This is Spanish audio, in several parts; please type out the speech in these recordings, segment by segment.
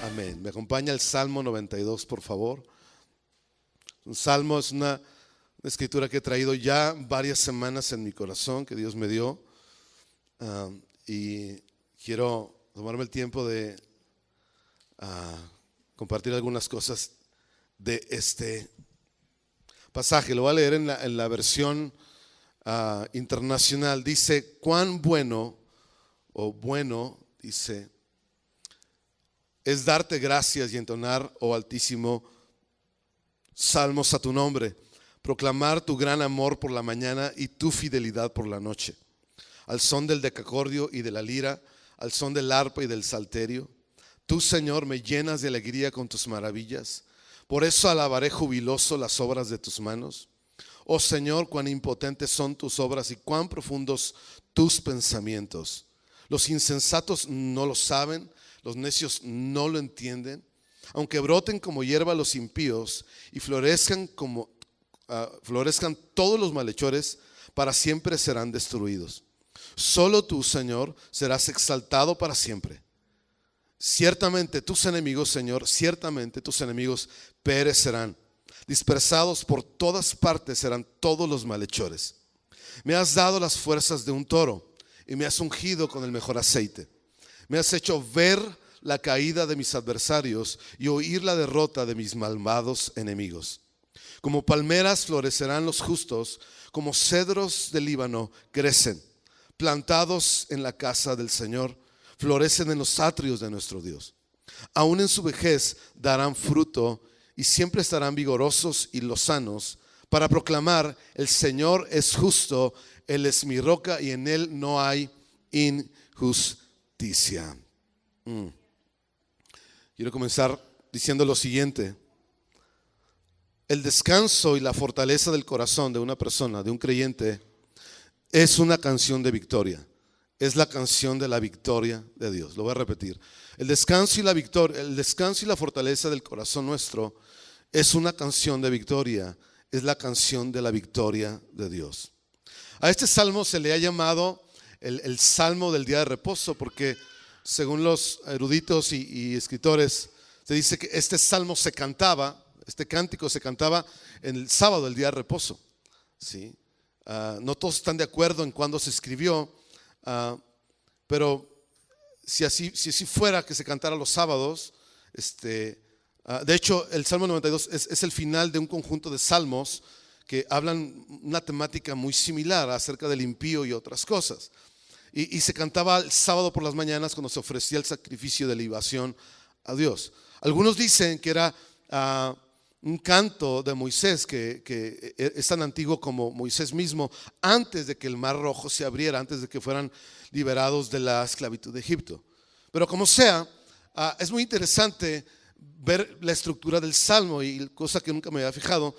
Amén. Me acompaña el Salmo 92, por favor. Un salmo es una escritura que he traído ya varias semanas en mi corazón, que Dios me dio. Y quiero tomarme el tiempo de compartir algunas cosas de este pasaje. Lo voy a leer en la versión internacional. Dice: cuán bueno, dice, es darte gracias y entonar, oh Altísimo, salmos a tu nombre, proclamar tu gran amor por la mañana y tu fidelidad por la noche, al son del decacordio y de la lira, al son del arpa y del salterio. Tú, Señor, me llenas de alegría con tus maravillas, por eso alabaré jubiloso las obras de tus manos. Oh Señor, cuán impotentes son tus obras y cuán profundos tus pensamientos. Los insensatos no lo saben, los necios no lo entienden. Aunque broten como hierba los impíos y florezcan todos los malhechores, para siempre serán destruidos. Solo tú, Señor, serás exaltado para siempre. Ciertamente tus enemigos, Señor, ciertamente tus enemigos perecerán. Dispersados por todas partes serán todos los malhechores. Me has dado las fuerzas de un toro y me has ungido con el mejor aceite. Me has hecho ver la caída de mis adversarios y oír la derrota de mis malvados enemigos. Como palmeras florecerán los justos, como cedros del Líbano crecen, plantados en la casa del Señor, florecen en los atrios de nuestro Dios. Aún en su vejez darán fruto y siempre estarán vigorosos y lozanos para proclamar: el Señor es justo, Él es mi roca y en Él no hay injusticia. Quiero comenzar diciendo lo siguiente: el descanso y la fortaleza del corazón de una persona, de un creyente, es una canción de victoria. Es la canción de la victoria de Dios. Lo voy a repetir. El descanso y la victoria, el descanso y la fortaleza del corazón nuestro es una canción de victoria. Es la canción de la victoria de Dios. A este salmo se le ha llamado el salmo del día de reposo, porque según los eruditos y escritores, se dice que este salmo se cantaba, este cántico se cantaba en el sábado, el día de reposo. ¿Sí? No todos están de acuerdo en cuándo se escribió, pero si así fuera que se cantara los sábados, de hecho el Salmo 92 es el final de un conjunto de salmos que hablan una temática muy similar acerca del impío y otras cosas. Y se cantaba el sábado por las mañanas cuando se ofrecía el sacrificio de libación a Dios. Algunos dicen que era un canto de Moisés que es tan antiguo como Moisés mismo, antes de que el Mar Rojo se abriera, antes de que fueran liberados de la esclavitud de Egipto. Pero como sea, es muy interesante ver la estructura del Salmo, y cosa que nunca me había fijado,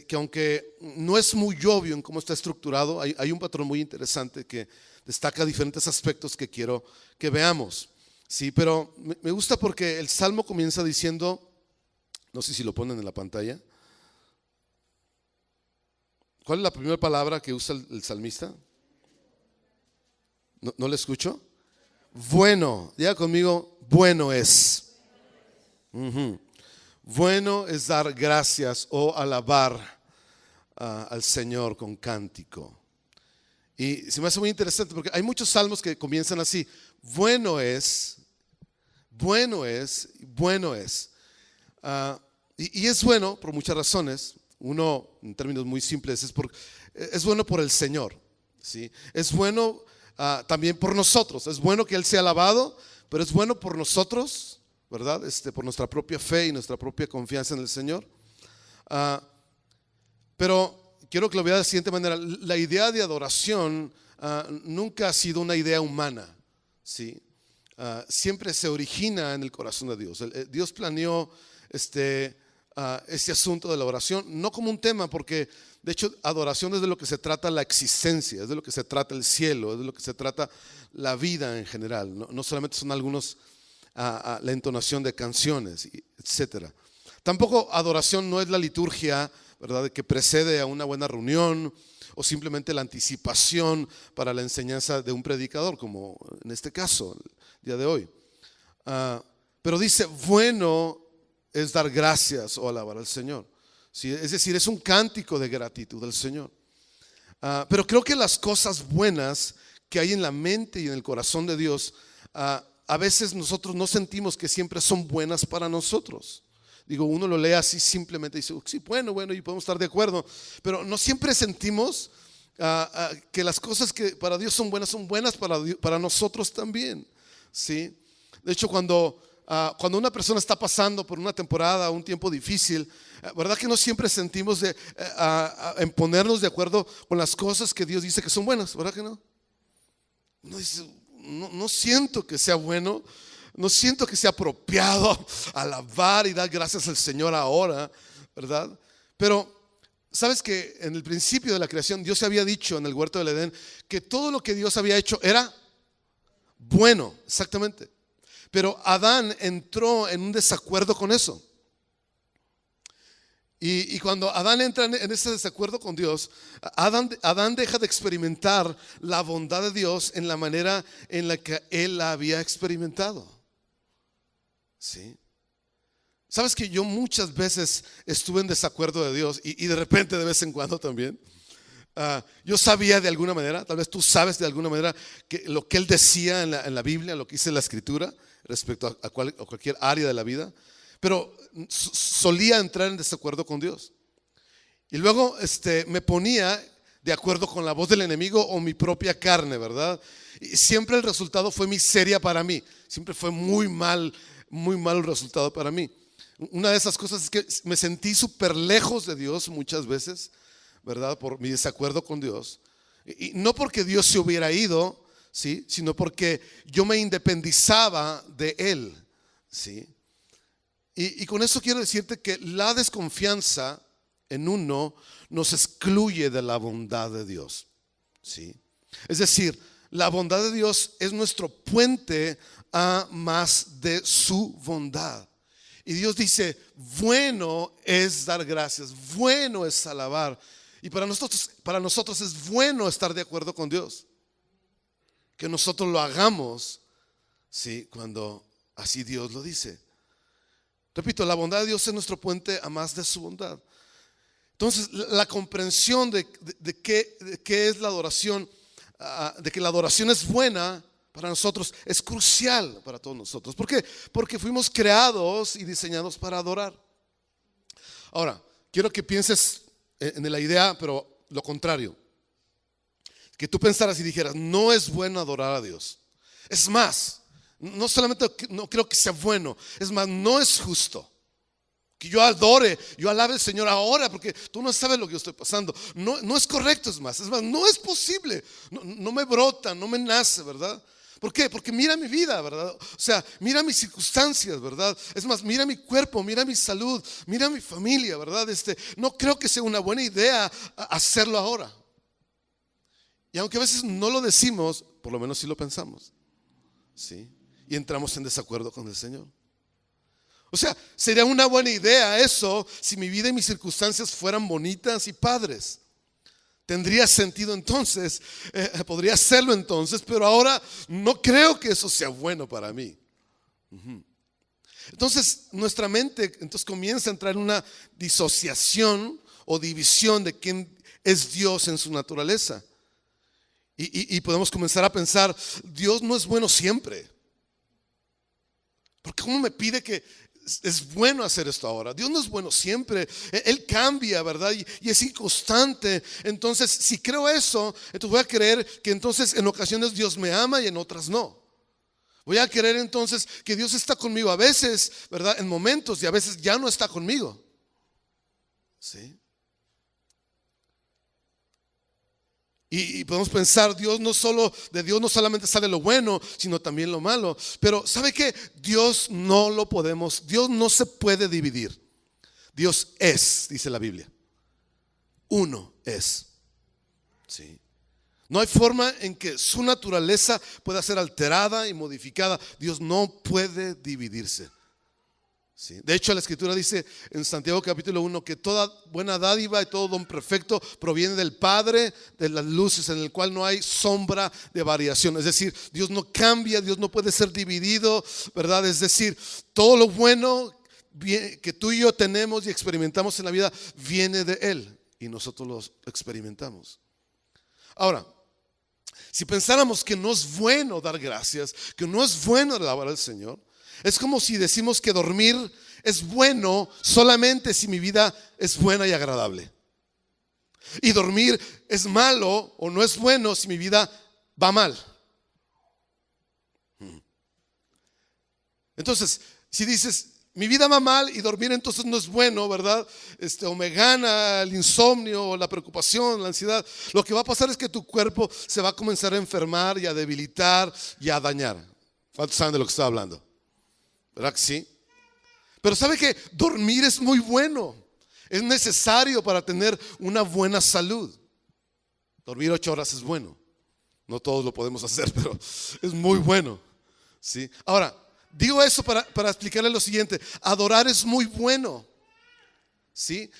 que aunque no es muy obvio en cómo está estructurado, hay un patrón muy interesante que destaca diferentes aspectos que quiero que veamos. Sí, pero me gusta porque el Salmo comienza diciendo, no sé si lo ponen en la pantalla. ¿Cuál es la primera palabra que usa el salmista? ¿No le escucho? Bueno, diga conmigo, bueno es. Bueno es dar gracias o alabar al Señor con cántico. Y se me hace muy interesante porque hay muchos salmos que comienzan así: bueno es, bueno es, bueno es. Y es bueno por muchas razones. Uno, en términos muy simples, es bueno por el Señor, ¿sí? Es bueno también por nosotros. Es bueno que Él sea alabado, pero es bueno por nosotros, ¿verdad? Por nuestra propia fe y nuestra propia confianza en el Señor. Pero quiero que lo vea de la siguiente manera: la idea de adoración nunca ha sido una idea humana, ¿sí? Siempre se origina en el corazón de Dios. Dios planeó este asunto de la oración no como un tema, porque de hecho adoración es de lo que se trata la existencia, es de lo que se trata el cielo, es de lo que se trata la vida en general. No solamente son algunos la entonación de canciones, etcétera. Tampoco adoración no es la liturgia ¿verdad?, que precede a una buena reunión, o simplemente la anticipación para la enseñanza de un predicador, como en este caso, el día de hoy. Pero dice, bueno es dar gracias o alabar al Señor. ¿Sí? Es decir, es un cántico de gratitud al Señor. Pero creo que las cosas buenas que hay en la mente y en el corazón de Dios, a veces nosotros no sentimos que siempre son buenas para nosotros. Digo, uno lo lee así simplemente y dice, sí, bueno, y podemos estar de acuerdo, pero no siempre sentimos que las cosas que para Dios son buenas para nosotros también, ¿sí? De hecho, cuando una persona está pasando por una temporada, un tiempo difícil, ¿verdad que no siempre sentimos en ponernos de acuerdo con las cosas que Dios dice que son buenas? ¿Verdad que no? Uno dice, no siento que sea bueno, no siento que sea apropiado alabar y dar gracias al Señor ahora, ¿verdad? Pero sabes que en el principio de la creación Dios había dicho en el huerto del Edén que todo lo que Dios había hecho era bueno, exactamente. Pero Adán entró en un desacuerdo con eso. Y cuando Adán entra en ese desacuerdo con Dios, Adán deja de experimentar la bondad de Dios en la manera en la que él la había experimentado. ¿Sí? Sabes que yo muchas veces estuve en desacuerdo de Dios y de repente de vez en cuando también. Yo sabía de alguna manera, tal vez tú sabes de alguna manera, que lo que él decía en la Biblia, lo que dice la Escritura respecto a cualquier área de la vida, pero solía entrar en desacuerdo con Dios. Y luego me ponía de acuerdo con la voz del enemigo o mi propia carne, ¿verdad? Y siempre el resultado fue miseria para mí. Siempre fue muy mal el resultado para mí. Una de esas cosas es que me sentí súper lejos de Dios muchas veces, ¿verdad? Por mi desacuerdo con Dios. Y no porque Dios se hubiera ido, ¿sí?, sino porque yo me independizaba de Él, ¿sí? Y con eso quiero decirte que la desconfianza en uno nos excluye de la bondad de Dios, ¿sí? Es decir, la bondad de Dios es nuestro puente a más de su bondad. Y Dios dice, bueno es dar gracias, bueno es alabar. Y para nosotros es bueno estar de acuerdo con Dios. Que nosotros lo hagamos, ¿sí?, cuando así Dios lo dice. Repito, la bondad de Dios es nuestro puente a más de su bondad. Entonces, la comprensión de qué es la adoración, de que la adoración es buena para nosotros, es crucial para todos nosotros. ¿Por qué? Porque fuimos creados y diseñados para adorar. Ahora, quiero que pienses en la idea, pero lo contrario. Que tú pensaras y dijeras, no es bueno adorar a Dios. Es más, no solamente no creo que sea bueno, es más, no es justo que yo alabe al Señor ahora, porque tú no sabes lo que yo estoy pasando. No es correcto, es más, no es posible. No me brota, no me nace, ¿verdad? ¿Por qué? Porque mira mi vida, ¿verdad? O sea, mira mis circunstancias, ¿verdad? Es más, mira mi cuerpo, mira mi salud, mira mi familia, ¿verdad? No creo que sea una buena idea hacerlo ahora. Y aunque a veces no lo decimos, por lo menos sí lo pensamos, ¿sí? Y entramos en desacuerdo con el Señor. O sea, sería una buena idea eso si mi vida y mis circunstancias fueran bonitas y padres. Tendría sentido entonces, podría hacerlo entonces, pero ahora no creo que eso sea bueno para mí. Entonces nuestra mente comienza a entrar en una disociación o división de quién es Dios en su naturaleza. Y podemos comenzar a pensar, Dios no es bueno siempre. Porque ¿cómo me pide que es bueno hacer esto ahora? Dios no es bueno siempre. Él cambia, ¿verdad? Y es inconstante. Entonces, si creo eso, entonces voy a creer que entonces en ocasiones Dios me ama y en otras no. Voy a creer entonces que Dios está conmigo a veces, ¿verdad?, en momentos, y a veces ya no está conmigo. ¿Sí? Y podemos pensar, de Dios no solamente sale lo bueno, sino también lo malo. Pero ¿sabe qué? Dios no se puede dividir. Dios es, dice la Biblia. Uno es. ¿Sí? No hay forma en que su naturaleza pueda ser alterada y modificada. Dios no puede dividirse. Sí. De hecho, la Escritura dice en Santiago capítulo 1 que toda buena dádiva y todo don perfecto proviene del Padre de las luces, en el cual no hay sombra de variación. Es decir, Dios no cambia, Dios no puede ser dividido, ¿verdad? Es decir, todo lo bueno que tú y yo tenemos y experimentamos en la vida viene de Él y nosotros lo experimentamos. Ahora, si pensáramos que no es bueno dar gracias, que no es bueno alabar al Señor, es como si decimos que dormir es bueno solamente si mi vida es buena y agradable. Y dormir es malo o no es bueno si mi vida va mal. Entonces, si dices, mi vida va mal y dormir entonces no es bueno, ¿verdad? O me gana el insomnio o la preocupación, la ansiedad. Lo que va a pasar es que tu cuerpo se va a comenzar a enfermar y a debilitar y a dañar. ¿Cuántos saben de lo que estoy hablando? ¿Verdad que sí? Pero ¿sabe que dormir es muy bueno? Es necesario para tener una buena salud. Dormir 8 horas es bueno. No todos lo podemos hacer, pero es muy bueno. ¿Sí? Ahora, digo eso para explicarle lo siguiente. Adorar es muy bueno. ¿Sí?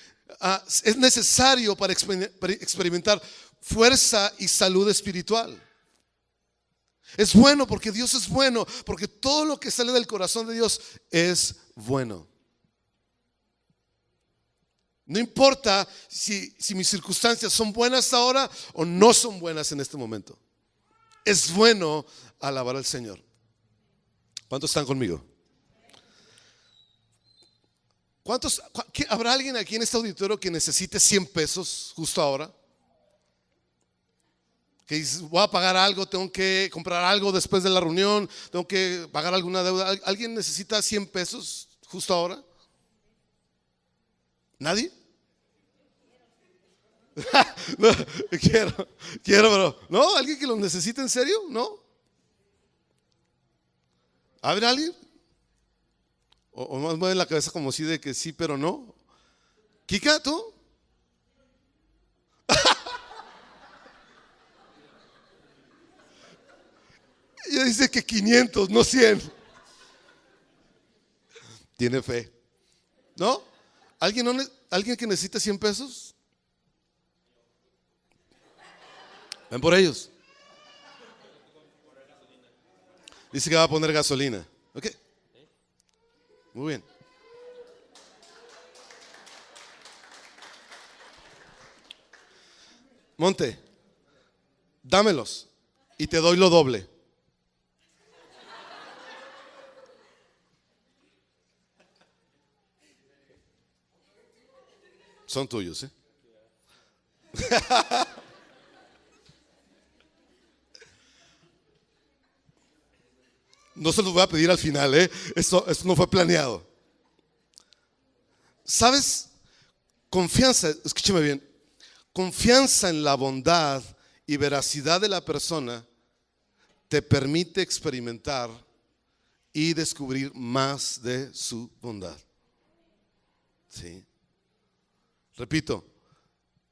Es necesario para experimentar fuerza y salud espiritual. Es bueno porque Dios es bueno, porque todo lo que sale del corazón de Dios es bueno. No importa si mis circunstancias son buenas ahora o no son buenas en este momento. Es bueno alabar al Señor. ¿Cuántos están conmigo? ¿Habrá alguien aquí en este auditorio que necesite 100 pesos justo ahora? Que dices, voy a pagar algo, tengo que comprar algo después de la reunión, tengo que pagar alguna deuda. ¿Alguien necesita 100 pesos justo ahora? ¿Nadie? No, quiero, pero ¿no? ¿Alguien que lo necesite en serio? ¿No? ¿Habrá alguien? O más mueve la cabeza como si de que sí, pero no. ¿Kika, tú? Ella dice que 500, no 100. Tiene fe. ¿No? ¿Alguien que necesita 100 pesos? Ven por ellos. Dice que va a poner gasolina. Ok. Muy bien. Monte, dámelos y te doy lo doble. Son tuyos, ¿eh? No se los voy a pedir al final, ¿eh? Esto no fue planeado. ¿Sabes? Confianza, escúchame bien. Confianza en la bondad y veracidad de la persona te permite experimentar y descubrir más de su bondad. ¿Sí? Repito,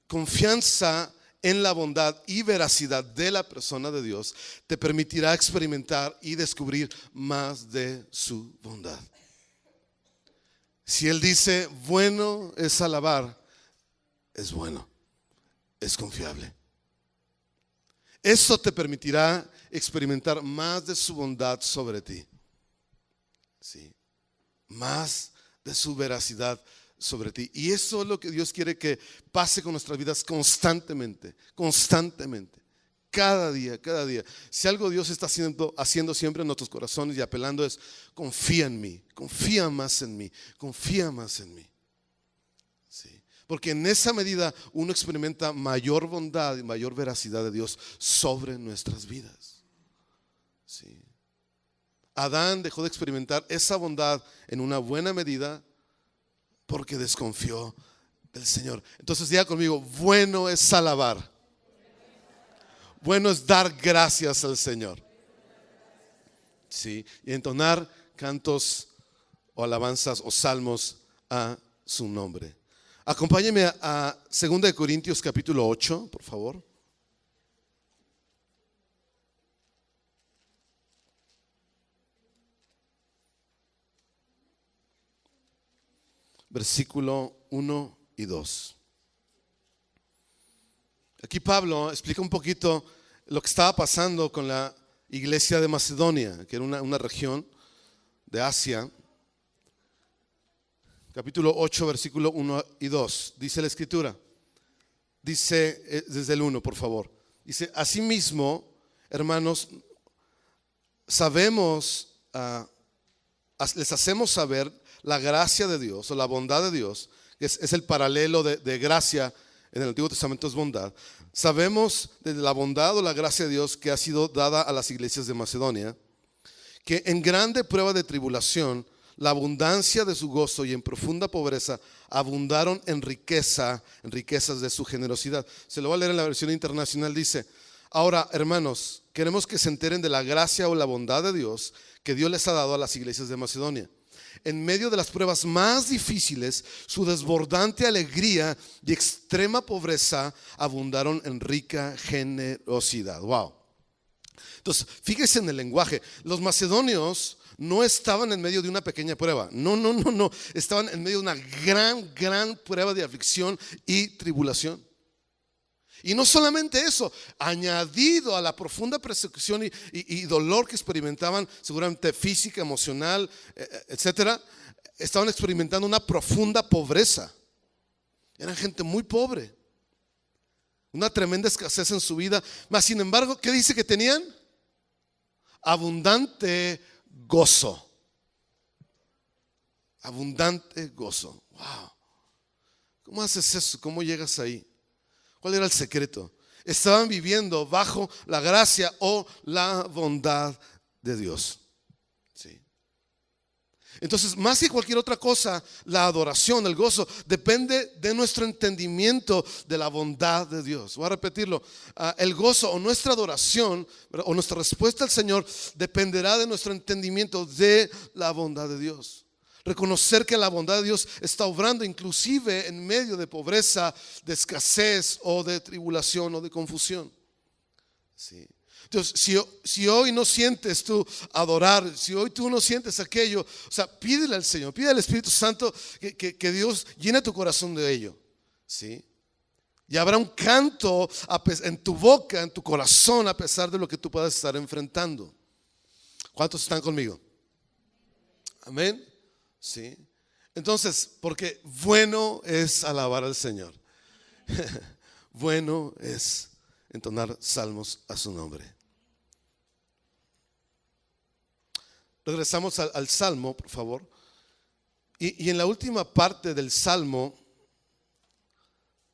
confianza en la bondad y veracidad de la persona de Dios te permitirá experimentar y descubrir más de su bondad. Si Él dice, bueno es alabar, es bueno, es confiable. Eso te permitirá experimentar más de su bondad sobre ti. ¿Sí? Más de su veracidad sobre ti. Y eso es lo que Dios quiere que pase con nuestras vidas constantemente, constantemente, cada día, cada día. Si algo Dios está haciendo siempre en nuestros corazones y apelando es, confía en mí, confía más en mí, confía más en mí. Sí. Porque en esa medida uno experimenta mayor bondad y mayor veracidad de Dios sobre nuestras vidas. Sí. Adán dejó de experimentar esa bondad en una buena medida porque desconfió del Señor. Entonces diga conmigo, bueno es alabar. Bueno es dar gracias al Señor. Sí, y entonar cantos o alabanzas o salmos a su nombre. Acompáñeme a 2 Corintios capítulo 8, por favor. versículo 1 y 2. Aquí Pablo explica un poquito lo que estaba pasando con la iglesia de Macedonia, que era una región de Asia. Capítulo 8, versículo 1 y 2. Dice la escritura. Dice desde el 1, por favor. Dice, asimismo, hermanos, sabemos, les hacemos saber la gracia de Dios o la bondad de Dios, que es el paralelo de gracia. En el Antiguo Testamento es bondad. Sabemos de la bondad o la gracia de Dios que ha sido dada a las iglesias de Macedonia, que en grande prueba de tribulación, la abundancia de su gozo y en profunda pobreza abundaron en riquezas de su generosidad. Se lo voy a leer en la versión internacional. Dice, ahora, hermanos, queremos que se enteren de la gracia o la bondad de Dios que Dios les ha dado a las iglesias de Macedonia. En medio de las pruebas más difíciles, su desbordante alegría y extrema pobreza abundaron en rica generosidad. Wow. Entonces, fíjense en el lenguaje. Los macedonios no estaban en medio de una pequeña prueba. No. Estaban en medio de una gran prueba de aflicción y tribulación. Y no solamente eso, añadido a la profunda persecución y dolor que experimentaban, seguramente física, emocional, etcétera, estaban experimentando una profunda pobreza. Eran gente muy pobre, una tremenda escasez en su vida. Mas sin embargo, ¿qué dice que tenían? Abundante gozo. Abundante gozo. Wow. ¿Cómo haces eso? ¿Cómo llegas ahí? ¿Cuál era el secreto? Estaban viviendo bajo la gracia o la bondad de Dios. ¿Sí? Entonces, más que cualquier otra cosa, la adoración, el gozo, depende de nuestro entendimiento de la bondad de Dios. Voy a repetirlo. El gozo o nuestra adoración o nuestra respuesta al Señor dependerá de nuestro entendimiento de la bondad de Dios. Reconocer que la bondad de Dios está obrando inclusive en medio de pobreza, de escasez o de tribulación o de confusión. Sí. Entonces, si hoy no sientes tú adorar, si hoy tú no sientes aquello, o sea, pídele al Señor, pídele al Espíritu Santo que Dios llene tu corazón de ello. ¿Sí? Y habrá un canto en tu boca, en tu corazón, a pesar de lo que tú puedas estar enfrentando. ¿Cuántos están conmigo? Amén. Sí. Entonces, porque bueno es alabar al Señor. Bueno es entonar salmos a su nombre. Regresamos al salmo, por favor. Y en la última parte del salmo,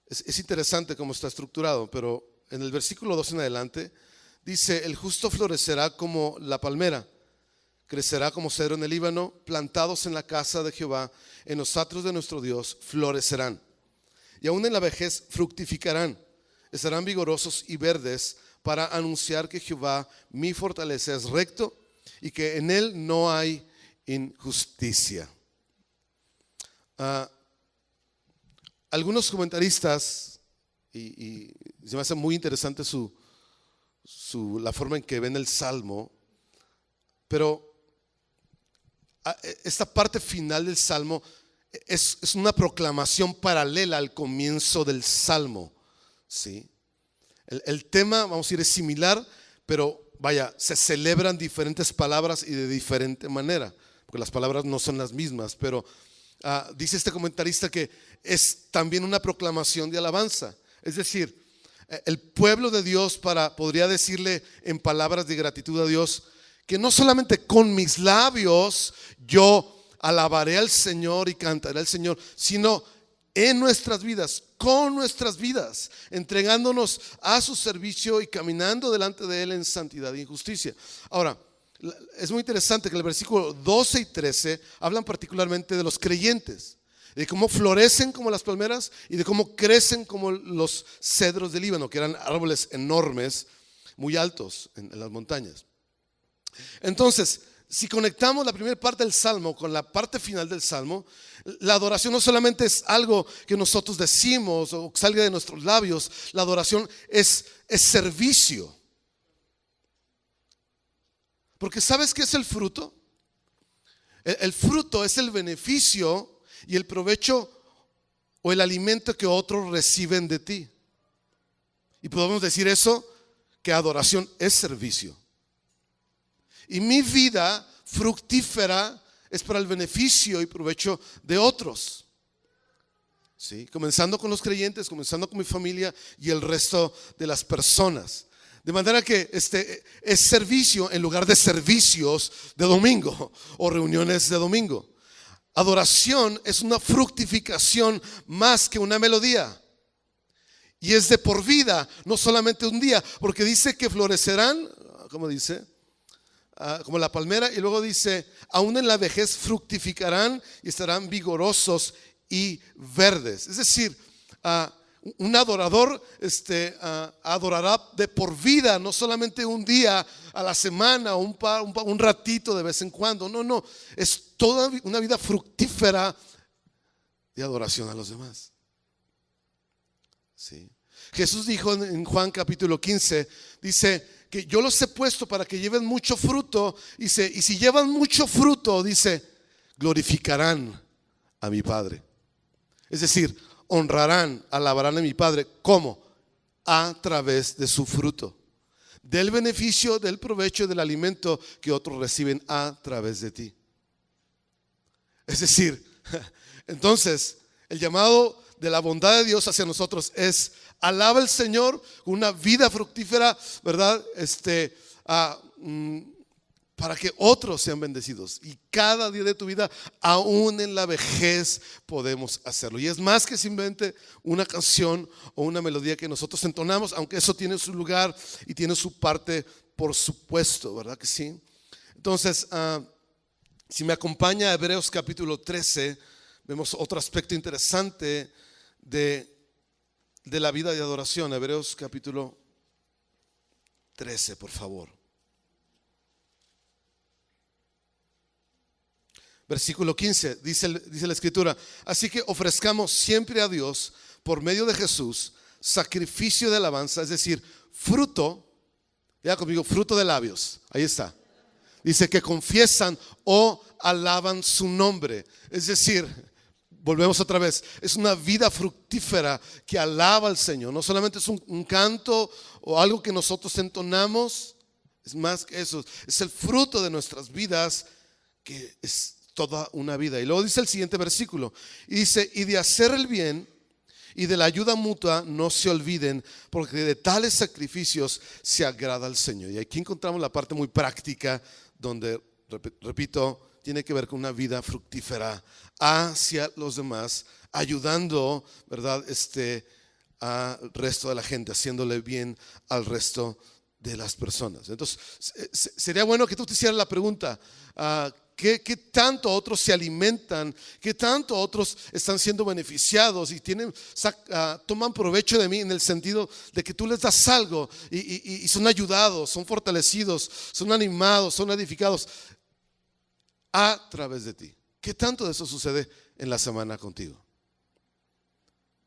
es interesante cómo está estructurado, pero en el versículo 2 en adelante, dice, el justo florecerá como la palmera. Crecerá como cedro en el Líbano, plantados en la casa de Jehová, en los atrios de nuestro Dios, florecerán. Y aún en la vejez fructificarán, estarán vigorosos y verdes para anunciar que Jehová, mi fortaleza, es recto y que en él no hay injusticia. Algunos comentaristas, y se me hace muy interesante la forma en que ven el Salmo, pero esta parte final del Salmo es una proclamación paralela al comienzo del Salmo. ¿Sí? El tema, vamos a decir, es similar, pero vaya, se celebran diferentes palabras y de diferente manera, porque las palabras no son las mismas, pero dice este comentarista que es también una proclamación de alabanza. Es decir, el pueblo de Dios podría decirle en palabras de gratitud a Dios, que no solamente con mis labios yo alabaré al Señor y cantaré al Señor, sino en nuestras vidas, con nuestras vidas, entregándonos a su servicio y caminando delante de Él en santidad y justicia. Ahora, es muy interesante que el versículo 12 y 13 hablan particularmente de los creyentes, de cómo florecen como las palmeras y de cómo crecen como los cedros del Líbano, que eran árboles enormes, muy altos en las montañas. Entonces, si conectamos la primera parte del Salmo con la parte final del Salmo, la adoración no solamente es algo que nosotros decimos o que salga de nuestros labios, la adoración es servicio. Porque ¿sabes qué es el fruto? El fruto es el beneficio y el provecho o el alimento que otros reciben de ti. Y podemos decir eso, que adoración es servicio. Y mi vida fructífera es para el beneficio y provecho de otros. ¿Sí? Comenzando con los creyentes, comenzando con mi familia y el resto de las personas. De manera que es servicio en lugar de servicios de domingo o reuniones de domingo. Adoración es una fructificación más que una melodía. Y es de por vida, no solamente un día, porque dice que florecerán, ¿cómo dice? Como la palmera, y luego dice, aún en la vejez fructificarán y estarán vigorosos y verdes. Es decir, un adorador adorará de por vida, no solamente un día a la semana o un ratito de vez en cuando. No, es toda una vida fructífera de adoración a los demás. Sí. Jesús dijo en Juan capítulo 15, dice que yo los he puesto para que lleven mucho fruto, dice, y si llevan mucho fruto, dice, glorificarán a mi Padre. Es decir, honrarán, alabarán a mi Padre. ¿Cómo? A través de su fruto, del beneficio, del provecho, del alimento que otros reciben a través de ti. Es decir, entonces, el llamado de la bondad de Dios hacia nosotros es: alaba al Señor con una vida fructífera, ¿verdad? Para que otros sean bendecidos. Y cada día de tu vida, aún en la vejez, podemos hacerlo. Y es más que simplemente una canción o una melodía que nosotros entonamos, aunque eso tiene su lugar y tiene su parte, por supuesto, ¿verdad que sí? Entonces, si me acompaña a Hebreos capítulo 13, vemos otro aspecto interesante de la vida de adoración. Hebreos capítulo 13, por favor. Versículo 15, dice la escritura: así que ofrezcamos siempre a Dios, por medio de Jesús, sacrificio de alabanza, es decir, fruto, vea conmigo, fruto de labios, ahí está. Dice que confiesan o alaban su nombre. Es decir, volvemos otra vez, es una vida fructífera que alaba al Señor. No solamente es un canto o algo que nosotros entonamos, es más que eso, es el fruto de nuestras vidas, que es toda una vida. Y luego dice el siguiente versículo, y dice: y de hacer el bien y de la ayuda mutua no se olviden, porque de tales sacrificios se agrada al Señor. Y aquí encontramos la parte muy práctica, donde, repito, tiene que ver con una vida fructífera hacia los demás, ayudando, ¿verdad? Al resto de la gente, haciéndole bien al resto de las personas. Entonces, sería bueno que tú te hicieras la pregunta: ¿qué tanto otros se alimentan? ¿Qué tanto otros están siendo beneficiados y toman provecho de mí, en el sentido de que tú les das algo y son ayudados, son fortalecidos, son animados, son edificados a través de ti? ¿Qué tanto de eso sucede en la semana contigo?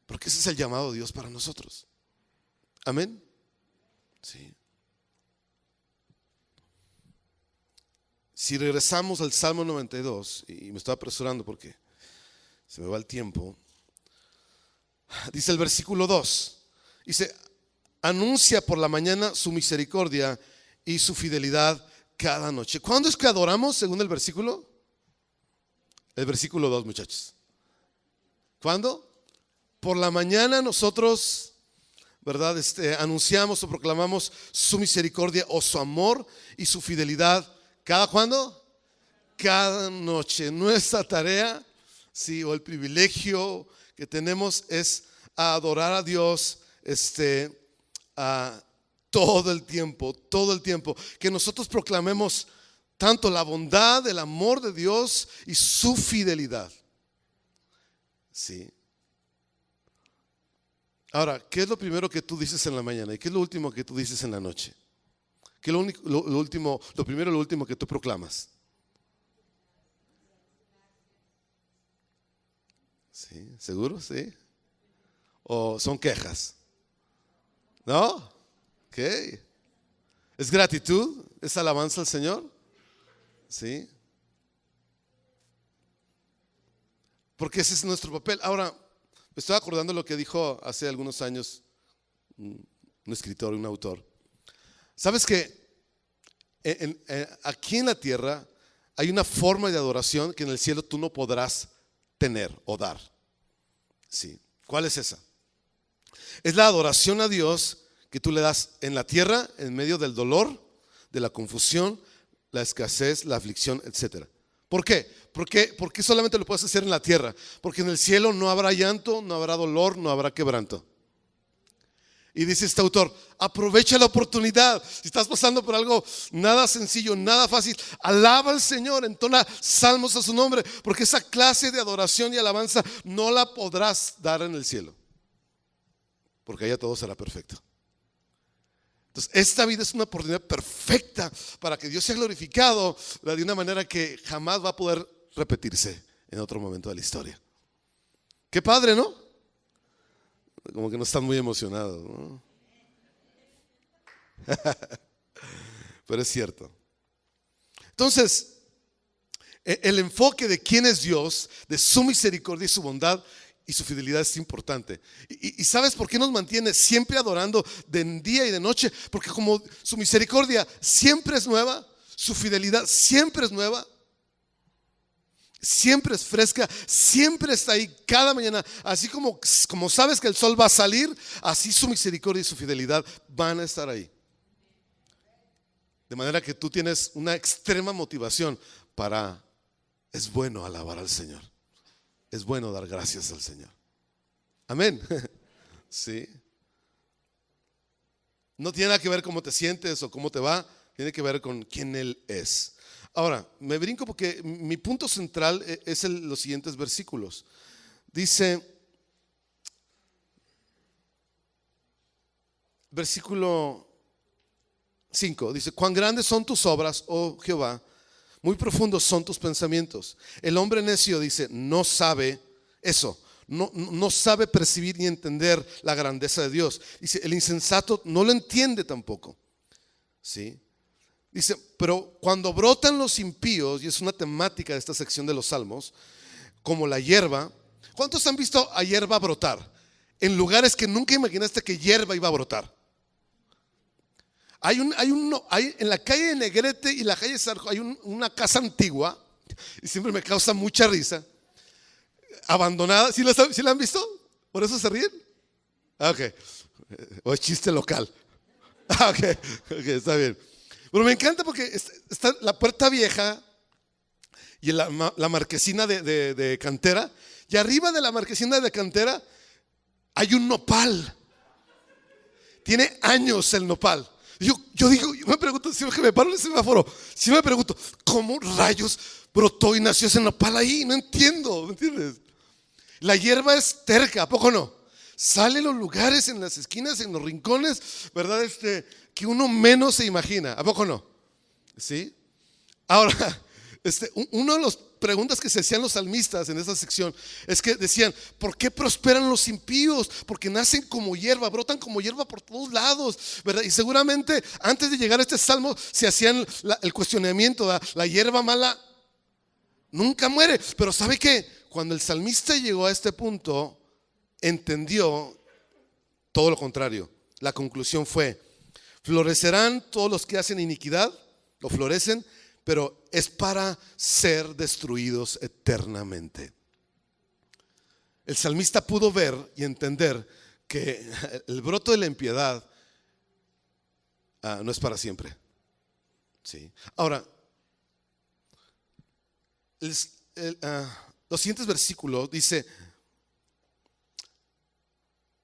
Porque ese es el llamado de Dios para nosotros. Amén. Sí. Si regresamos al Salmo 92, y me estoy apresurando porque se me va el tiempo, dice el versículo 2, dice: anuncia por la mañana su misericordia y su fidelidad cada noche. ¿Cuándo es que adoramos según el versículo? El versículo 2, muchachos. ¿Cuándo? Por la mañana nosotros, ¿verdad? Anunciamos o proclamamos su misericordia o su amor y su fidelidad. ¿Cada cuándo? Cada noche. Nuestra tarea, sí, o el privilegio que tenemos es adorar a Dios todo el tiempo. Que nosotros proclamemos tanto la bondad, el amor de Dios y su fidelidad. Sí. Ahora, ¿qué es lo primero que tú dices en la mañana? ¿Y qué es lo último que tú dices en la noche? ¿Qué es lo primero y lo último que tú proclamas? ¿Sí? ¿Seguro? ¿Sí? ¿O son quejas? ¿No? Ok. ¿Es gratitud? ¿Es alabanza al Señor? ¿Sí? porque ese es nuestro papel. Ahora, me estoy acordando lo que dijo hace algunos años un escritor, un autor. ¿Sabes que aquí en la tierra hay una forma de adoración que en el cielo tú no podrás tener o dar? Sí. ¿Cuál es esa? Es la adoración a Dios que tú le das en la tierra, en medio del dolor, de la confusión, la escasez, la aflicción, etc. ¿Por qué? Porque solamente lo puedes hacer en la tierra. Porque en el cielo no habrá llanto, no habrá dolor, no habrá quebranto. Y dice este autor, aprovecha la oportunidad. Si estás pasando por algo nada sencillo, nada fácil, alaba al Señor, entona salmos a su nombre, porque esa clase de adoración y alabanza no la podrás dar en el cielo, porque allá todo será perfecto. Entonces, esta vida es una oportunidad perfecta para que Dios sea glorificado de una manera que jamás va a poder repetirse en otro momento de la historia. Qué padre, ¿no? Como que no están muy emocionados, ¿no? Pero es cierto. Entonces, el enfoque de quién es Dios, de su misericordia y su bondad y su fidelidad es importante. Y ¿sabes por qué nos mantiene siempre adorando de día y de noche? Porque como su misericordia siempre es nueva, su fidelidad siempre es nueva, siempre es fresca, siempre está ahí cada mañana. Así como sabes que el sol va a salir, así su misericordia y su fidelidad van a estar ahí. De manera que tú tienes una extrema motivación para, es bueno alabar al Señor, es bueno dar gracias al Señor. Amén. Sí. No tiene nada que ver cómo te sientes o cómo te va, tiene que ver con quién Él es. Ahora, me brinco porque mi punto central es los siguientes versículos. Dice, versículo 5, dice, cuán grandes son tus obras, oh Jehová, muy profundos son tus pensamientos. El hombre necio dice, no sabe eso, no sabe percibir ni entender la grandeza de Dios. Dice, el insensato no lo entiende tampoco. ¿Sí? Dice, pero cuando brotan los impíos, y es una temática de esta sección de los Salmos, como la hierba. ¿Cuántos han visto a hierba brotar? En lugares que nunca imaginaste que hierba iba a brotar. Hay en la calle de Negrete y la calle de Zarco hay una casa antigua, y siempre me causa mucha risa, abandonada. ¿Sí la han visto? ¿Por eso se ríen? Ok. O es chiste local. Ok, está bien. Pero me encanta porque está la puerta vieja y la marquesina de cantera, y arriba de la marquesina de cantera hay un nopal. Tiene años el nopal. Yo digo, yo me pregunto, si me paro en el semáforo, si me pregunto, ¿cómo rayos brotó y nació ese nopal ahí? No entiendo, ¿me entiendes? La hierba es terca, ¿a poco no? Sale en los lugares, en las esquinas, en los rincones, ¿verdad? Que uno menos se imagina, ¿a poco no? ¿Sí? Ahora, una de las preguntas que se hacían los salmistas en esa sección es que decían, ¿por qué prosperan los impíos? Porque nacen como hierba, brotan como hierba por todos lados, ¿verdad? Y seguramente antes de llegar a este salmo se hacían el cuestionamiento, ¿verdad? La hierba mala nunca muere. Pero ¿sabe qué? Cuando el salmista llegó a este punto, entendió todo lo contrario. La conclusión fue, florecerán todos los que hacen iniquidad, o florecen, pero es para ser destruidos eternamente. El salmista pudo ver y entender que el broto de la impiedad no es para siempre. ¿Sí? Ahora, los siguientes versículos dice,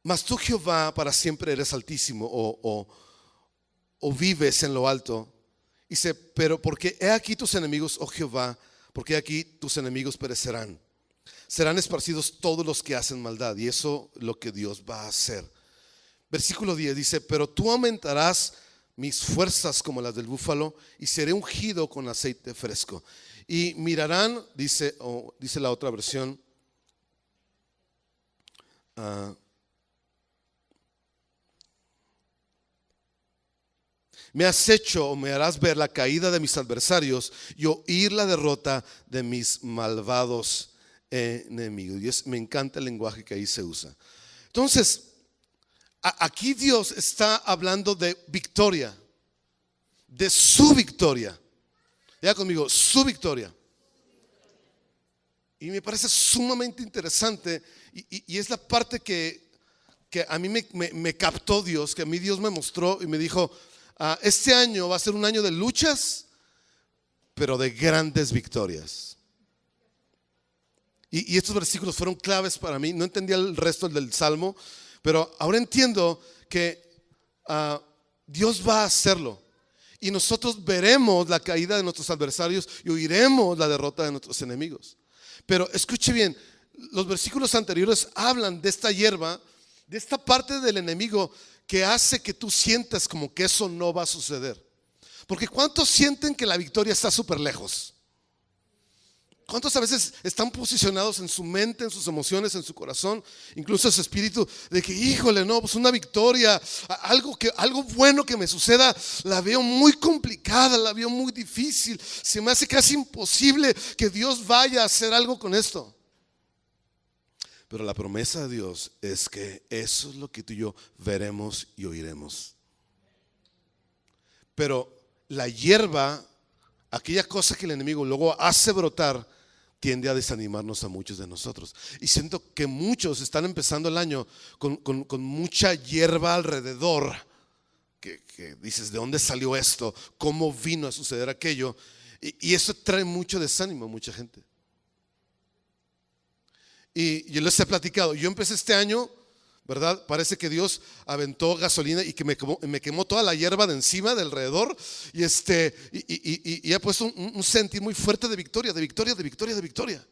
mas tú, Jehová, para siempre eres altísimo, o vives en lo alto. Dice, pero porque he aquí tus enemigos, oh Jehová, porque he aquí tus enemigos perecerán. Serán esparcidos todos los que hacen maldad. Y eso es lo que Dios va a hacer. Versículo 10 dice, pero tú aumentarás mis fuerzas como las del búfalo, y seré ungido con aceite fresco. Y mirarán, dice la otra versión, me has hecho o me harás ver la caída de mis adversarios y oír la derrota de mis malvados enemigo. Y me encanta el lenguaje que ahí se usa. Entonces, aquí Dios está hablando de victoria, de su victoria. Ya conmigo, su victoria. Y me parece sumamente interesante y es la parte que a mí me captó Dios, que a mí Dios me mostró y me dijo, este año va a ser un año de luchas, pero de grandes victorias. Y estos versículos fueron claves para mí. No entendía el resto del Salmo, pero ahora entiendo que Dios va a hacerlo. Y nosotros veremos la caída de nuestros adversarios y oiremos la derrota de nuestros enemigos. Pero escuche bien, los versículos anteriores hablan de esta hierba, de esta parte del enemigo que hace que tú sientas como que eso no va a suceder. Porque ¿cuántos sienten que la victoria está súper lejos? ¿Cuántos a veces están posicionados en su mente, en sus emociones, en su corazón, incluso en su espíritu, de que híjole, no, pues una victoria, algo bueno que me suceda, la veo muy complicada, la veo muy difícil, se me hace casi imposible que Dios vaya a hacer algo con esto? Pero la promesa de Dios es que eso es lo que tú y yo veremos y oiremos. Pero la hierba, aquella cosa que el enemigo luego hace brotar, tiende a desanimarnos a muchos de nosotros. Y siento que muchos están empezando el año con mucha hierba alrededor, que dices, ¿de dónde salió esto? ¿Cómo vino a suceder aquello? Y eso trae mucho desánimo a mucha gente. Y yo les he platicado, yo empecé este año, ¿verdad? Parece que Dios aventó gasolina y que me quemó toda la hierba de encima, de alrededor. Y ha puesto un sentir muy fuerte de victoria, de victoria, de victoria, de victoria.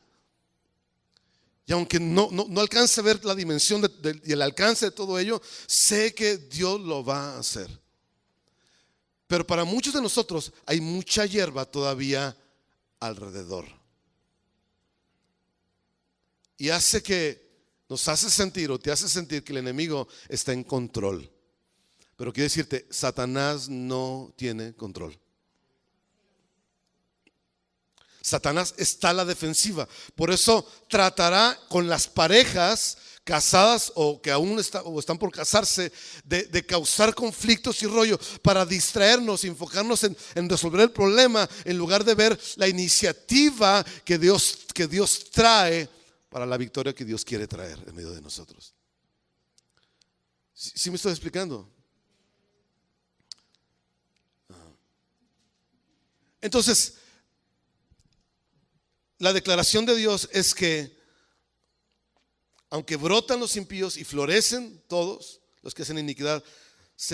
Y aunque no alcance a ver la dimensión y el alcance de todo ello, sé que Dios lo va a hacer. Pero para muchos de nosotros hay mucha hierba todavía alrededor. Y nos hace sentir o te hace sentir que el enemigo está en control. Pero quiero decirte, Satanás no tiene control. Satanás está a la defensiva. Por eso tratará con las parejas casadas o que aún están por casarse de causar conflictos y rollo para distraernos y enfocarnos en resolver el problema en lugar de ver la iniciativa que Dios trae para la victoria que Dios quiere traer en medio de nosotros. ¿Sí me estoy explicando? Entonces, la declaración de Dios es que aunque brotan los impíos y florecen todos los que hacen iniquidad,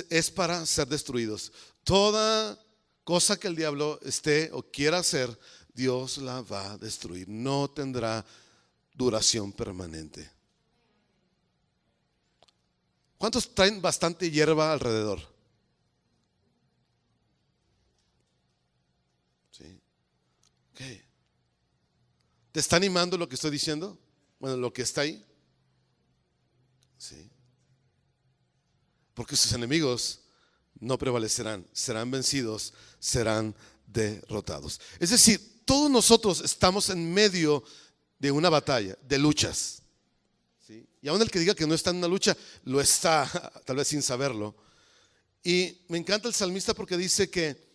es para ser destruidos. Toda cosa que el diablo esté o quiera hacer, Dios la va a destruir. No tendrá duración permanente. ¿Cuántos traen bastante hierba alrededor? Sí. Okay. ¿Te está animando lo que estoy diciendo? Bueno, lo que está ahí. Sí. Porque sus enemigos no prevalecerán, serán vencidos, serán derrotados. Es decir, todos nosotros estamos en medio de una batalla, de luchas. ¿Sí? Y aún el que diga que no está en una lucha, lo está, tal vez sin saberlo. Y me encanta el salmista porque dice que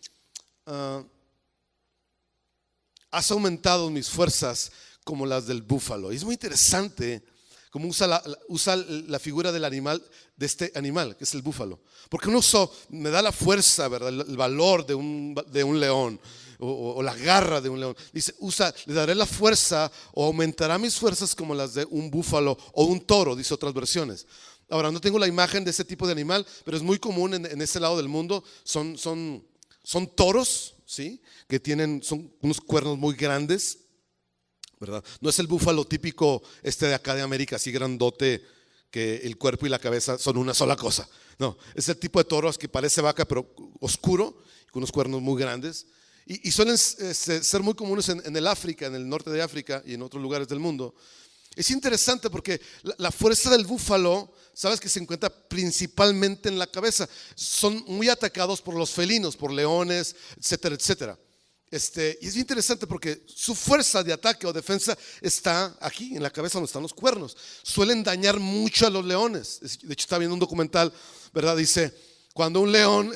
has aumentado mis fuerzas como las del búfalo. Y es muy interesante cómo usa la figura del animal, de este animal, que es el búfalo. Porque me da la fuerza, ¿verdad? El valor de un león. O la garra de un león. Dice, le daré la fuerza o aumentará mis fuerzas como las de un búfalo o un toro, dice otras versiones. Ahora, no tengo la imagen de ese tipo de animal, pero es muy común en ese lado del mundo. Son toros, ¿sí? Que son unos cuernos muy grandes, ¿verdad? No es el búfalo típico de acá de América, así grandote, que el cuerpo y la cabeza son una sola cosa. No, es el tipo de toros que parece vaca, pero oscuro, con unos cuernos muy grandes. Y suelen ser muy comunes en el África, en el norte de África y en otros lugares del mundo. Es interesante porque la fuerza del búfalo, sabes que se encuentra principalmente en la cabeza. Son muy atacados por los felinos, por leones, etcétera, etcétera. Y es bien interesante porque su fuerza de ataque o defensa está aquí, en la cabeza donde están los cuernos. Suelen dañar mucho a los leones. De hecho, estaba viendo un documental, ¿verdad? Dice, cuando un león,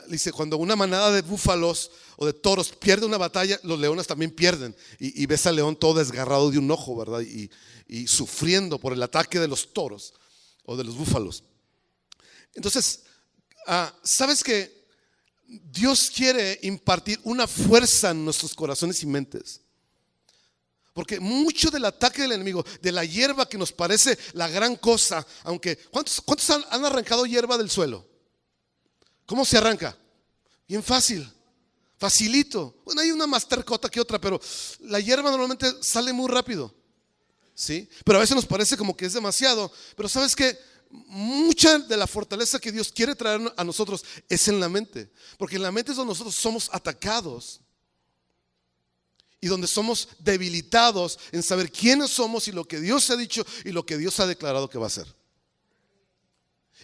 dice, cuando una manada de búfalos o de toros pierde una batalla, los leones también pierden. Y ves al león todo desgarrado de un ojo, ¿verdad? Y sufriendo por el ataque de los toros o de los búfalos. Entonces, ¿sabes qué? Dios quiere impartir una fuerza en nuestros corazones y mentes. Porque mucho del ataque del enemigo, de la hierba que nos parece la gran cosa, aunque ¿cuántos han arrancado hierba del suelo? ¿Cómo se arranca? Bien fácil, facilito. Bueno, hay una más tercota que otra, pero la hierba normalmente sale muy rápido, ¿sí? Pero a veces nos parece como que es demasiado. Pero ¿sabes qué? Mucha de la fortaleza que Dios quiere traer a nosotros es en la mente, porque en la mente es donde nosotros somos atacados y donde somos debilitados en saber quiénes somos y lo que Dios ha dicho y lo que Dios ha declarado que va a hacer.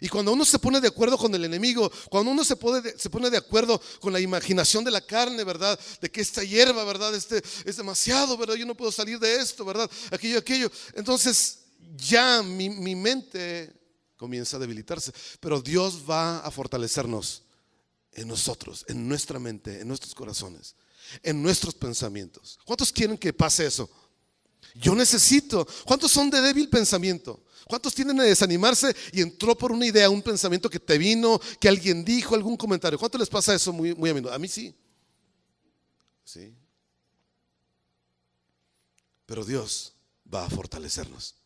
Y cuando uno se pone de acuerdo con el enemigo, cuando uno se pone de acuerdo con la imaginación de la carne, ¿verdad? De que esta hierba, ¿verdad? Es demasiado, ¿verdad? Yo no puedo salir de esto, ¿verdad? Aquello. Entonces ya mi mente comienza a debilitarse. Pero Dios va a fortalecernos en nosotros, en nuestra mente, en nuestros corazones, en nuestros pensamientos. ¿Cuántos quieren que pase eso? Yo necesito. ¿Cuántos son de débil pensamiento? ¿Cuántos tienden a desanimarse y entró por una idea, un pensamiento que te vino, que alguien dijo, algún comentario? ¿Cuánto les pasa eso muy, muy a menudo? A mí sí. Sí. Pero Dios va a fortalecernos.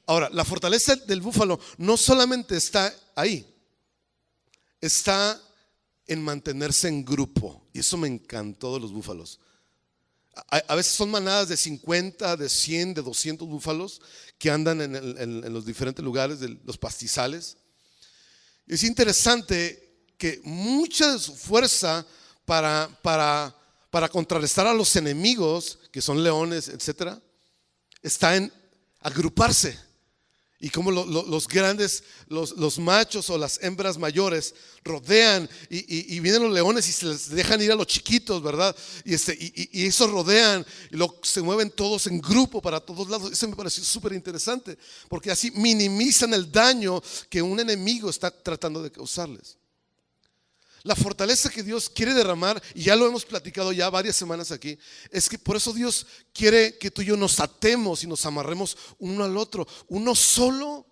Ahora, la fortaleza del búfalo no solamente está ahí, está en mantenerse en grupo. Y eso me encantó de los búfalos. A veces son manadas de 50, de 100, de 200 búfalos que andan en los diferentes lugares de los pastizales. Es interesante que mucha de su fuerza para contrarrestar a los enemigos, que son leones, etcétera, está en agruparse. Y como los grandes, los machos o las hembras mayores rodean y vienen los leones y se les dejan ir a los chiquitos, ¿verdad? Y esos rodean y se mueven todos en grupo para todos lados. Eso me pareció súper interesante, porque así minimizan el daño que un enemigo está tratando de causarles. La fortaleza que Dios quiere derramar, y ya lo hemos platicado ya varias semanas aquí, es que por eso Dios quiere que tú y yo nos atemos y nos amarremos uno al otro. Uno solo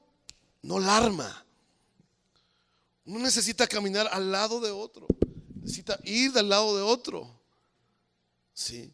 no la arma. Uno necesita caminar al lado de otro, necesita ir del lado de otro, ¿sí?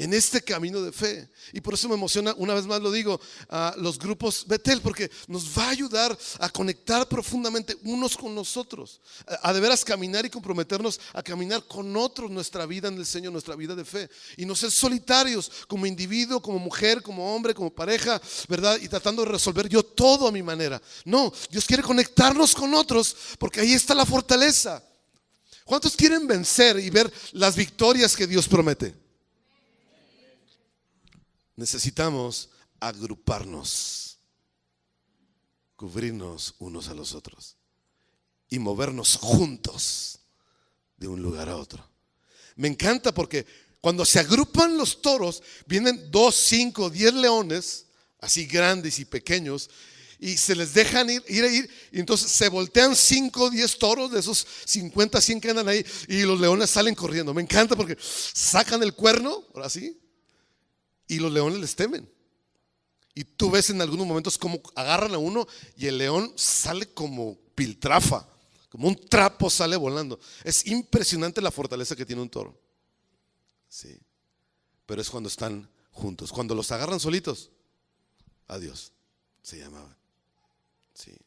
En este camino de fe. Y por eso me emociona, una vez más lo digo, a los grupos Betel, porque nos va a ayudar a conectar profundamente unos con nosotros, a de veras caminar y comprometernos a caminar con otros nuestra vida en el Señor, nuestra vida de fe, y no ser solitarios como individuo, como mujer, como hombre, como pareja, ¿verdad? Y tratando de resolver yo todo a mi manera. No, Dios quiere conectarnos con otros, porque ahí está la fortaleza. ¿Cuántos quieren vencer y ver las victorias que Dios promete? Necesitamos agruparnos, cubrirnos unos a los otros y movernos juntos de un lugar a otro. Me encanta porque cuando se agrupan los toros, vienen 2, 5, 10 leones, así grandes y pequeños, y se les dejan ir, y entonces se voltean 5, 10 toros de esos 50, 100 que andan ahí, y los leones salen corriendo. Me encanta porque sacan el cuerno, ahora sí, y los leones les temen. Y tú ves en algunos momentos cómo agarran a uno y el león sale como piltrafa, como un trapo sale volando. Es impresionante la fortaleza que tiene un toro. Sí. Pero es cuando están juntos. Cuando los agarran solitos, adiós, se llamaban. Sí.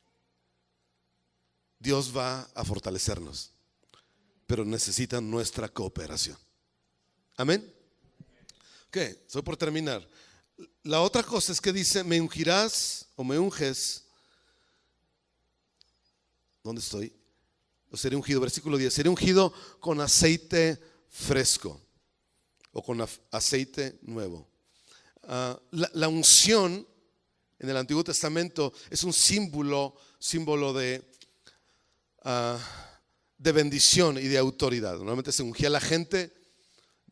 Dios va a fortalecernos, pero necesita nuestra cooperación. Amén. Ok, estoy por terminar. La otra cosa es que dice, me ungirás o me unges. ¿Dónde estoy? O seré ungido, versículo 10, seré ungido con aceite fresco o con aceite nuevo. La unción en el Antiguo Testamento es un símbolo de bendición y de autoridad. Normalmente se ungía a la gente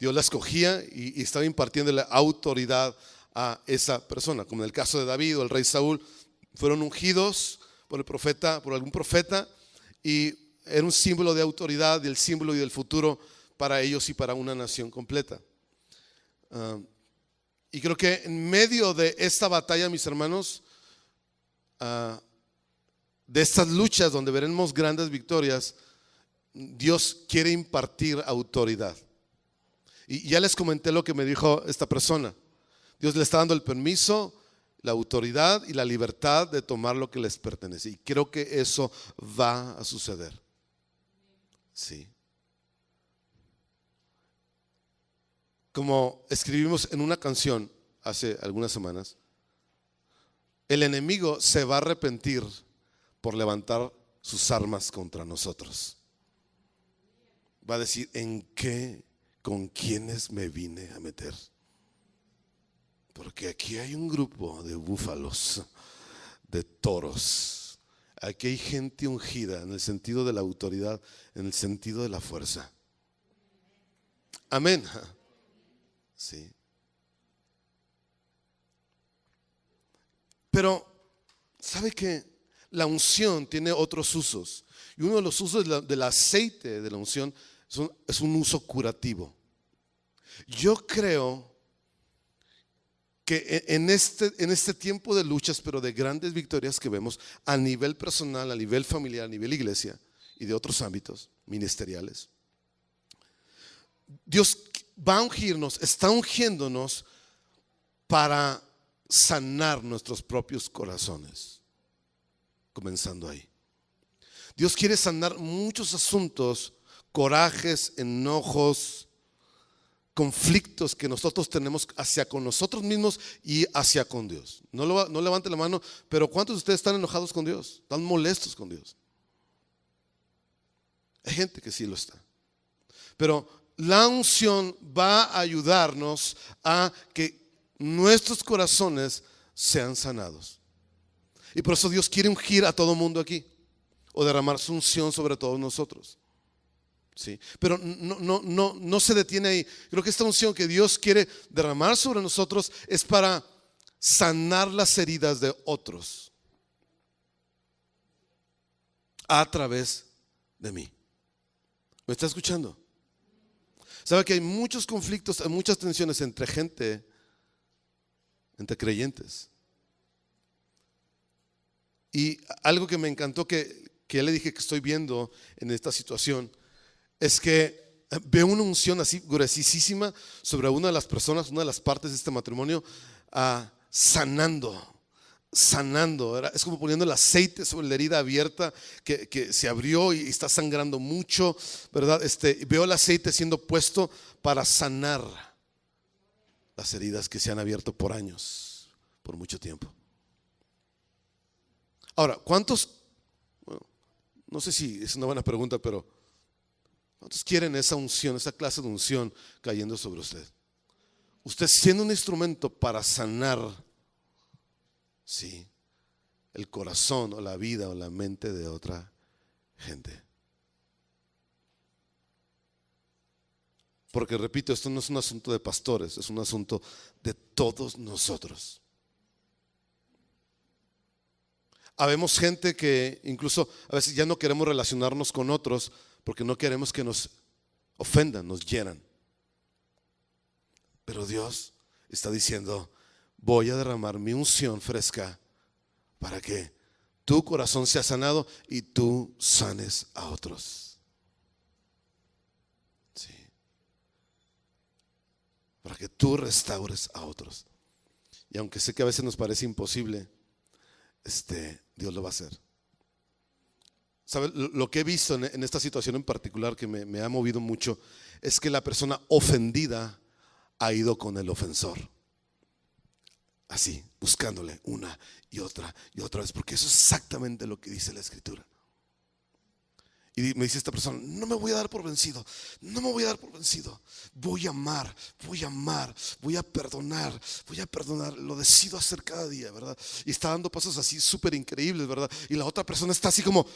Dios la escogía y estaba impartiendo la autoridad a esa persona, como en el caso de David o el rey Saúl. Fueron ungidos por el profeta, por algún profeta, y era un símbolo de autoridad, del símbolo y del futuro para ellos y para una nación completa. Y creo que en medio de esta batalla, mis hermanos, de estas luchas donde veremos grandes victorias, Dios quiere impartir autoridad. Y ya les comenté lo que me dijo esta persona. Dios le está dando el permiso, la autoridad y la libertad de tomar lo que les pertenece. Y creo que eso va a suceder. Sí. Como escribimos en una canción hace algunas semanas, el enemigo se va a arrepentir por levantar sus armas contra nosotros. Va a decir, ¿en qué, con quiénes me vine a meter? Porque aquí hay un grupo de búfalos, de toros. Aquí hay gente ungida en el sentido de la autoridad, en el sentido de la fuerza. Amén. Sí. Pero, ¿sabe qué? La unción tiene otros usos. Y uno de los usos del aceite de la unción es un uso curativo. Yo creo que en este tiempo de luchas, pero de grandes victorias que vemos a nivel personal, a nivel familiar, a nivel iglesia y de otros ámbitos ministeriales, Dios va a ungirnos, está ungiéndonos para sanar nuestros propios corazones. Comenzando ahí. Dios quiere sanar muchos asuntos, corajes, enojos, conflictos que nosotros tenemos hacia con nosotros mismos y hacia con Dios. No levante la mano, pero ¿cuántos de ustedes están enojados con Dios? ¿Están molestos con Dios? Hay gente que sí lo está. Pero la unción va a ayudarnos a que nuestros corazones sean sanados. Y por eso Dios quiere ungir a todo mundo aquí, o derramar su unción sobre todos nosotros. Sí. Pero no se detiene ahí. Creo que esta unción que Dios quiere derramar sobre nosotros es para sanar las heridas de otros a través de mí. ¿Me está escuchando? ¿Sabe que hay muchos conflictos, hay muchas tensiones entre gente, entre creyentes? Y algo que me encantó que ya le dije que estoy viendo en esta situación es que veo una unción así gruesísima sobre una de las personas, una de las partes de este matrimonio, sanando. Es como poniendo el aceite sobre la herida abierta que se abrió y está sangrando mucho, ¿verdad? Veo el aceite siendo puesto para sanar las heridas que se han abierto por años, por mucho tiempo. Ahora, ¿cuántos? Bueno, no sé si es una buena pregunta, pero ¿cuántos quieren esa unción, esa clase de unción cayendo sobre usted? Usted siendo un instrumento para sanar, sí, el corazón o la vida o la mente de otra gente. Porque repito, esto no es un asunto de pastores, es un asunto de todos nosotros. Habemos gente que incluso a veces ya no queremos relacionarnos con otros porque no queremos que nos ofendan, nos hieran. Pero Dios está diciendo, voy a derramar mi unción fresca para que tu corazón sea sanado y tú sanes a otros. Sí. Para que tú restaures a otros. Y aunque sé que a veces nos parece imposible, Dios lo va a hacer. ¿Sabe? Lo que he visto en esta situación en particular que me ha movido mucho es que la persona ofendida ha ido con el ofensor. Así, buscándole una y otra vez, porque eso es exactamente lo que dice la Escritura. Y me dice esta persona, no me voy a dar por vencido, no me voy a dar por vencido. Voy a amar, voy a perdonar, lo decido hacer cada día, ¿verdad? Y está dando pasos así súper increíbles, ¿verdad? Y la otra persona está así como,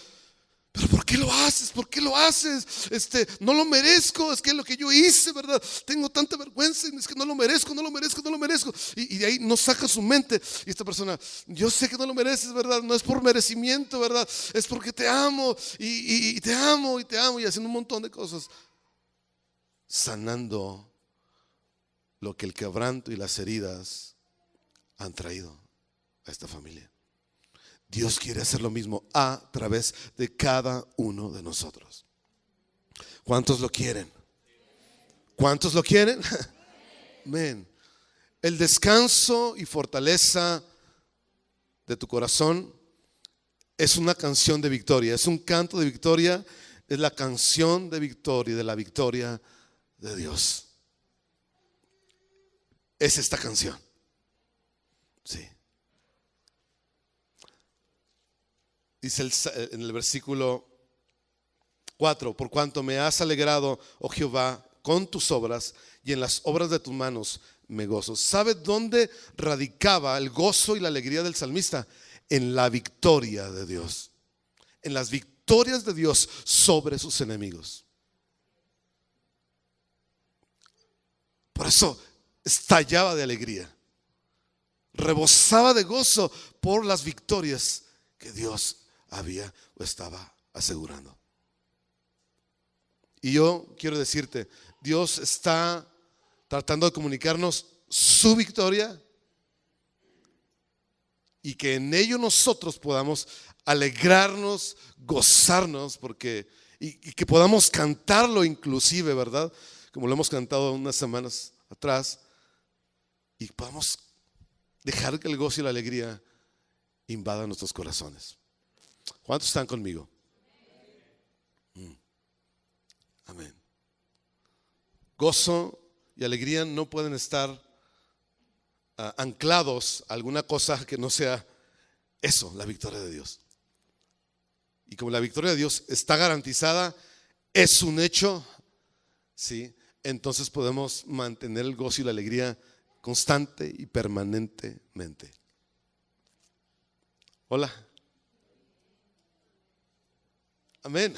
Pero ¿por qué lo haces? ¿Por qué lo haces? No lo merezco, es que es lo que yo hice, ¿verdad? Tengo tanta vergüenza, es que no lo merezco, no lo merezco, no lo merezco. Y de ahí no saca su mente. Y esta persona, yo sé que no lo mereces, ¿verdad? No es por merecimiento, ¿verdad? Es porque te amo y te amo y te amo, y haciendo un montón de cosas, sanando lo que el quebranto y las heridas han traído a esta familia. Dios quiere hacer lo mismo a través de cada uno de nosotros. ¿Cuántos lo quieren? ¿Cuántos lo quieren? Amén. El descanso y fortaleza de tu corazón es una canción de victoria, es un canto de victoria, es la canción de victoria, de la victoria de Dios. Es esta canción. Sí. Dice en el versículo 4: por cuanto me has alegrado, oh Jehová, con tus obras, y en las obras de tus manos me gozo. ¿Sabe dónde radicaba el gozo y la alegría del salmista? En la victoria de Dios, en las victorias de Dios sobre sus enemigos. Por eso estallaba de alegría, rebosaba de gozo por las victorias que Dios había o estaba asegurando. Y yo quiero decirte, Dios está tratando de comunicarnos su victoria, y que en ello nosotros podamos alegrarnos, gozarnos, y que podamos cantarlo inclusive, ¿verdad? Como lo hemos cantado unas semanas atrás, y podamos dejar que el gozo y la alegría invadan nuestros corazones. ¿Cuántos están conmigo? Amén. Gozo y alegría no pueden estar anclados a alguna cosa que no sea eso, la victoria de Dios. Y como la victoria de Dios está garantizada, es un hecho, ¿sí? Entonces podemos mantener el gozo y la alegría constante y permanentemente. Hola. Amén.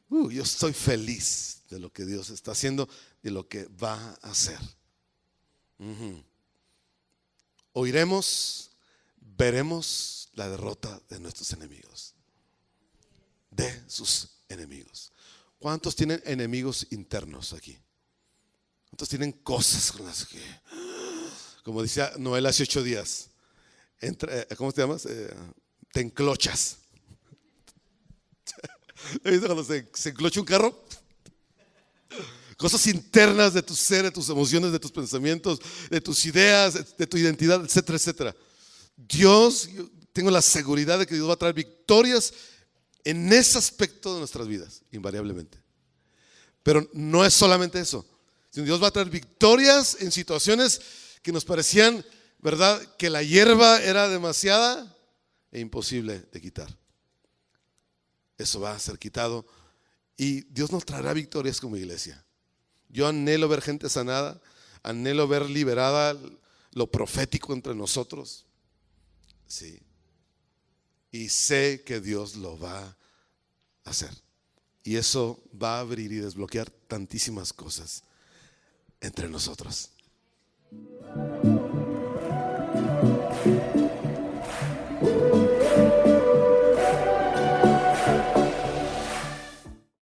Yo estoy feliz de lo que Dios está haciendo y de lo que va a hacer. Oiremos, veremos la derrota de nuestros enemigos, de sus enemigos. ¿Cuántos tienen enemigos internos aquí? ¿Cuántos tienen cosas con las que, como decía Noel hace 8 días, ¿cómo te llamas? Te enclochas. ¿Viste cuando se enclocha un carro? Cosas internas de tu ser, de tus emociones, de tus pensamientos, de tus ideas, de tu identidad, etcétera, etcétera. Dios, yo tengo la seguridad de que Dios va a traer victorias en ese aspecto de nuestras vidas, invariablemente. Pero no es solamente eso, sino Dios va a traer victorias en situaciones que nos parecían, ¿verdad?, que la hierba era demasiada e imposible de quitar. Eso va a ser quitado y Dios nos traerá victorias como iglesia. Yo anhelo ver gente sanada, anhelo ver liberada lo profético entre nosotros. Sí. Y sé que Dios lo va a hacer. Y eso va a abrir y desbloquear tantísimas cosas entre nosotros.